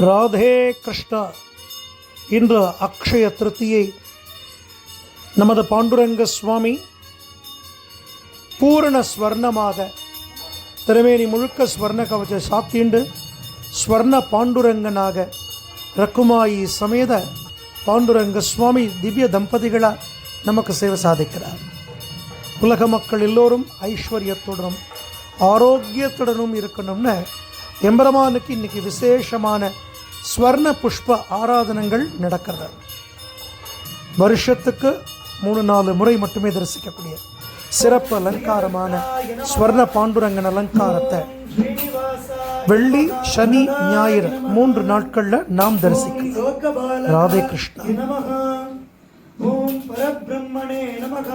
ராதே கிருஷ்ணா. இன்று அக்ஷய திருத்தியை. நமது பாண்டுரங்க சுவாமி பூரண ஸ்வர்ணமாக திருமேனி முழுக்க ஸ்வர்ண கவச்ச சாத்திண்டு ஸ்வர்ண பாண்டுரங்கனாக ரக்குமாயி சமேத பாண்டுரங்க சுவாமி திவ்ய தம்பதிகளாக நமக்கு சேவை சாதிக்கிறார். உலக மக்கள் எல்லோரும் ஐஸ்வர்யத்துடனும் ஆரோக்கியத்துடனும் இருக்கணும்னு எம்பெருமானுக்கு இன்னைக்கு விசேஷமான ஸ்வர்ண புஷ்ப ஆராதனங்கள் நடக்கிறது. வருஷத்துக்கு 3-4 முறை மட்டுமே தரிசிக்கக்கூடிய சிறப்பு அலங்காரமான ஸ்வர்ண பாண்டுரங்கன் அலங்காரத்தை வெள்ளி, சனி, ஞாயிறு 3 நாட்கள்ல நாம் தரிசிக்கலாம். ராதே கிருஷ்ணா. ஓம் பரபிரம்மணே நமக.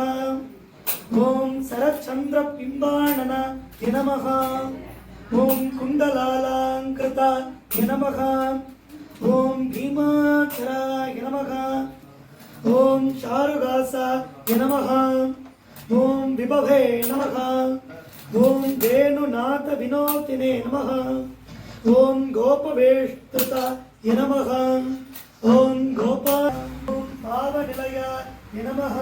ஓம் சரச்சந்திர பிம்பாணன நமக. ஓம் குண்டலாலங்கிருதா நமக. ஓம் பீமாச்சராய நமக. ஓம் சாருகாசா நமக. ஓம் விபவே நமக. ஓம் வேணுநாத வினோதினே நமக. ஓம் கோபவேஷ்டிதா நமக. ஓம் கோபா. ஓம் பாவநிலைய நமக.